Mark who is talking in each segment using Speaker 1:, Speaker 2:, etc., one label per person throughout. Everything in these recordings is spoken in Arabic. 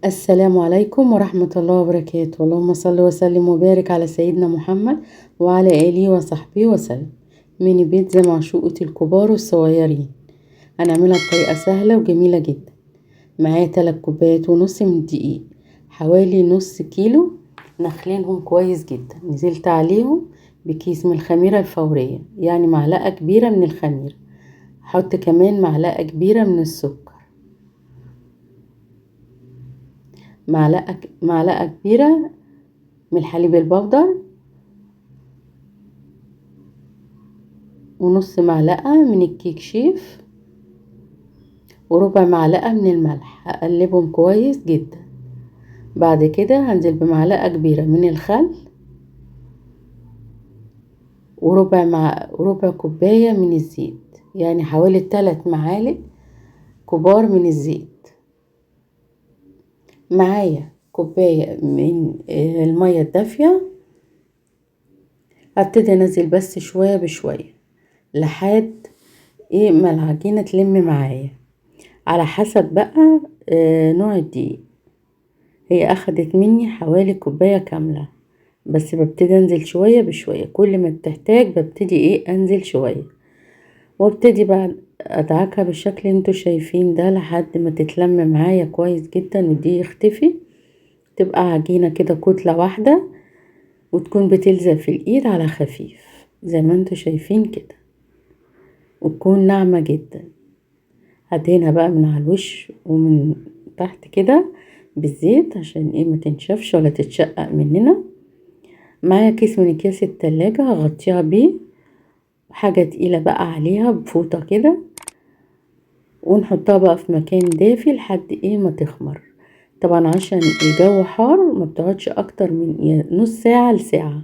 Speaker 1: السلام عليكم ورحمة الله وبركاته. اللهم صل وسلم وبارك على سيدنا محمد وعلى آله وصحبه وسلم. ميني بيتزا معشوقة الكبار والصغيرين. هنعملها بطريقة سهلة وجميلة جدا. معايا 3 كوبايات ونص من الدقيق، حوالي نص كيلو نخلينهم كويس جدا. نزلت عليهم بكيس من الخميرة الفورية، يعني معلقة كبيرة من الخميرة. حط كمان معلقة كبيرة من السكر، معلقة كبيرة من الحليب البودر، ونص معلقة من الكيك شيف، وربع معلقة من الملح. هقلبهم كويس جدا. بعد كده هنزل بمعلقة كبيرة من الخل، وربع كوباية من الزيت، يعني حوالي 3 معالق كبار من الزيت. معايا كوباية من المية الدافية. هبتدي انزل بس شوية بشوية لحد ما العجينة تلم معايا، على حسب بقى نوع الدقيق. هي اخدت مني حوالي كوباية كاملة، بس ببتدي انزل شوية بشوية. كل ما بتحتاج ببتدي انزل شوية، وابتدي بقى ادعكها بالشكل اللي انتوا شايفين ده لحد ما تتلم معايا كويس جدا والدقيق يختفي. تبقى عجينة كده كتلة واحدة، وتكون بتلزق في الايد على خفيف زي ما انتوا شايفين كده، وتكون ناعمة جدا. هدهنها بقى من على الوش ومن تحت كده بالزيت عشان ما تنشفش ولا تتشقق مننا. معايا كيس من اكياس التلاجة هغطيها بيه، حاجة تقيلة بقى عليها بفوطة كده، ونحطها بقى في مكان دافي لحد ما تخمر. طبعا عشان الجو حار ما بتقعدش اكتر من نص ساعة لساعة.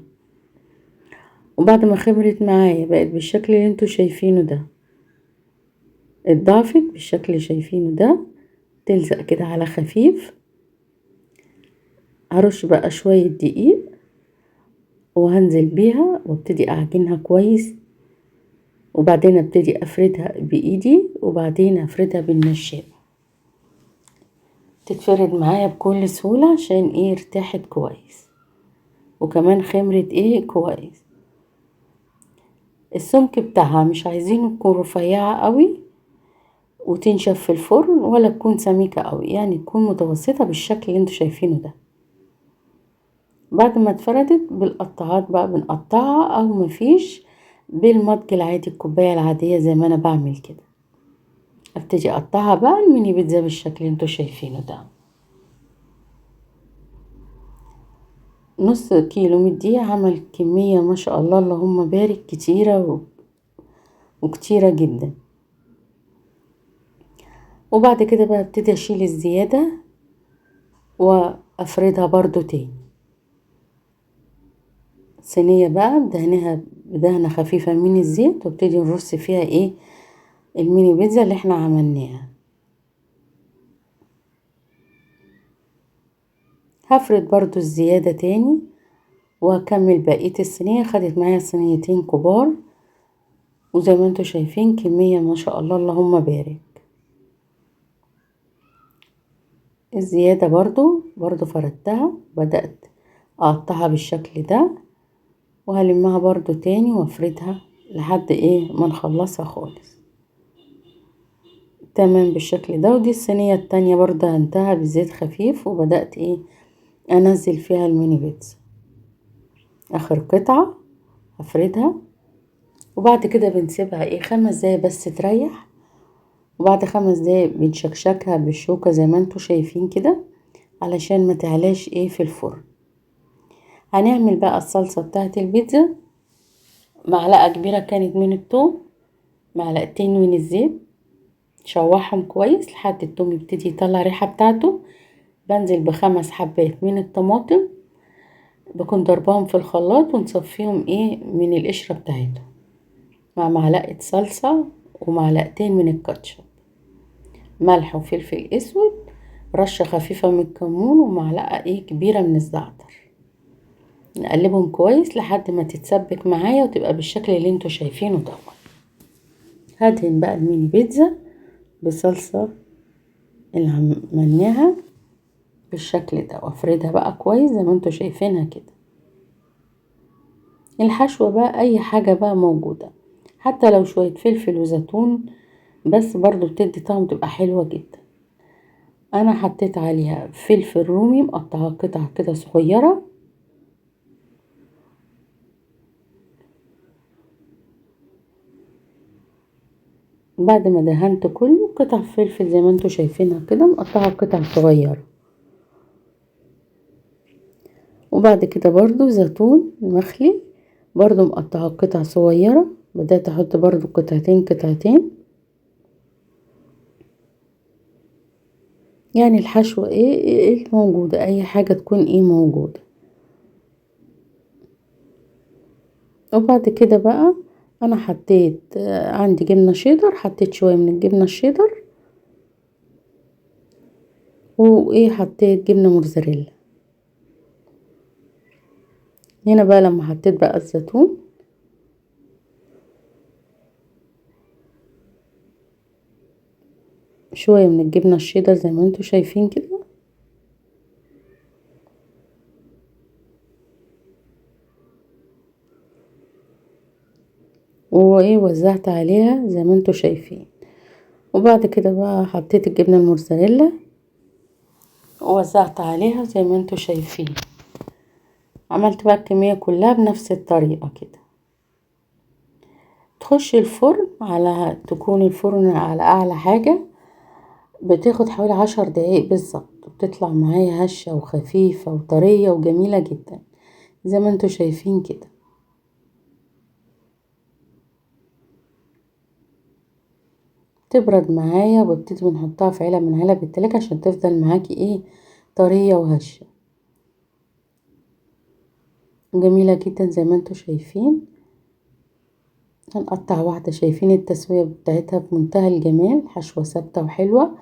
Speaker 1: وبعد ما خمرت معايا بقت بالشكل اللي انتوا شايفينه ده، اتضاعفت بالشكل اللي شايفينه ده، تلزق كده على خفيف. هرش بقى شوية دقيق وهنزل بيها وابتدي اعجنها كويس، وبعدين ابتدي افردها بايدي، وبعدين افردها بالنشابة. تتفرد معايا بكل سهولة عشان ارتاحت كويس، وكمان خمرت كويس. السمك بتاعها مش عايزينه تكون رفيعة قوي وتنشف في الفرن، ولا تكون سميكة قوي، يعني تكون متوسطة بالشكل اللي انتوا شايفينه ده. بعد ما اتفردت بالقطاعات بقى بنقطعها، او مفيش بالمضج العادي، الكوباية العادية زي ما انا بعمل كده. ابتدي اقطعها بقى الميني بيتزا بالشكل اللي انتوا شايفينه ده. نص كيلو من الدقيق عمل كمية ما شاء الله اللهم بارك كتيرة وكتيرة جدا. وبعد كده بقى ابتدي اشيل الزيادة وافردها برضو تاني. صينية بقى بدهنها بدهنة خفيفة من الزيت، وابتدي نرص فيها الميني بيتزا اللي احنا عملناها. هفرد برضو الزيادة تاني واكمل بقية الصينية. خدت معايا صينيتين كبار، وزي ما انتوا شايفين كمية ما شاء الله اللهم بارك. الزيادة برضو فردتها، بدأت اقطعها بالشكل ده، وهلمها برضو تاني وافردها لحد ما نخلصها خالص. تمام بالشكل ده. ودي الصينية التانية برضو هنتها بزيت خفيف، وبدأت انزل فيها الميني بيتزا. اخر قطعة هفردها، وبعد كده بنسيبها 5 دقايق بس تريح. وبعد 5 دقايق بنشكشكها بالشوكة زي ما انتوا شايفين كده، علشان ما تعلاش في الفرن. هنعمل بقى الصلصة بتاعت البيتزا. معلقة كبيرة كانت من الثوم، معلقتين من الزيت، شوحهم كويس لحد الثوم يبتدي يطلع ريحة بتاعته. بنزل ب5 حبات من الطماطم، بكون ضربهم في الخلاط ونصفيهم من القشرة بتاعتهم، مع معلقة صلصة ومعلقتين من الكاتشب، ملح وفلفل اسود، رشة خفيفة من الكمون، ومعلقة كبيرة من الزعتر. نقلبهم كويس لحد ما تتسبك معايا وتبقى بالشكل اللي انتوا شايفينه ده. هدهن بقى الميني بيتزا بصلصة اللي عملناها بالشكل ده، وافردها بقى كويس زي ما انتوا شايفينها كده. الحشوة بقى اي حاجة بقى موجودة، حتى لو شوية فلفل وزيتون بس برضو بتدي طعم، تبقى حلوة جدا. انا حطيت عليها فلفل رومي مقطعه قطع كده صغيرة، بعد ما دهنت كله قطع فلفل زي ما انتوا شايفينها كده مقطعه قطع صغيرة. وبعد كده برضو زيتون مخلي برضو مقطعه قطع صغيرة، بدأت احط برضو قطعتين قطعتين. يعني الحشوة ايه موجودة، اي حاجة تكون ايه موجودة. وبعد كده بقى انا حطيت عندي جبنة شيدر، حطيت شوية من الجبنة الشيدر، وايه حطيت جبنة موتزاريلا. هنا بقى لما حطيت بقى الزيتون شوية من الجبنة الشيدر زي ما انتوا شايفين كده، وايه وزعت عليها زي ما انتوا شايفين. وبعد كده بقى حطيت الجبنة الموتزاريلا ووزعت عليها زي ما انتوا شايفين. عملت بقى الكمية كلها بنفس الطريقة كده. تخش الفرن تكون الفرن على اعلى حاجة، بتاخد حوالي 10 دقايق بالظبط، بتطلع معايا هشة وخفيفة وطرية وجميلة جدا زي ما انتوا شايفين كده. تبرد معايا وببتدي بنحطها في علب من علب التلاجة عشان تفضل معاكي ايه طرية وهشة جميلة جدا زي ما انتوا شايفين. هنقطع واحدة، شايفين التسوية بتاعتها بمنتهى الجمال، حشوة ثابتة وحلوة،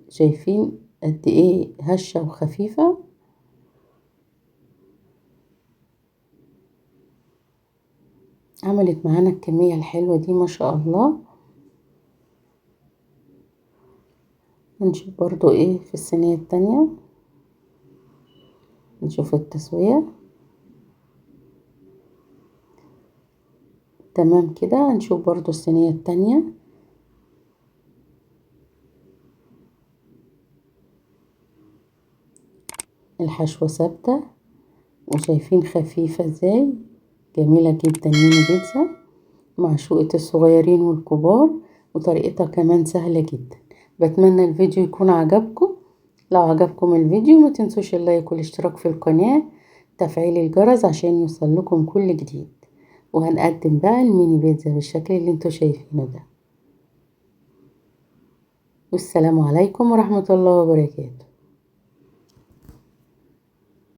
Speaker 1: شايفين قد ايه هشة وخفيفة. عملت معانا الكمية الحلوة دي ما شاء الله. هنشوف برضو ايه في الصينية التانية، نشوف التسوية تمام كده. هنشوف برضو الصينية التانية، الحشوة ثابتة وشايفين خفيفة ازاي، جميلة جدا. ميني بيتزا معشوقة الصغيرين والكبار، وطريقتها كمان سهلة جدا. بتمنى الفيديو يكون عجبكم. لو عجبكم الفيديو ما تنسوش اللايك والاشتراك في القناة، تفعيل الجرس عشان يوصل لكم كل جديد. وهنقدم بقى الميني بيتزا بالشكل اللي انتوا شايفينه ده. والسلام عليكم ورحمة الله وبركاته.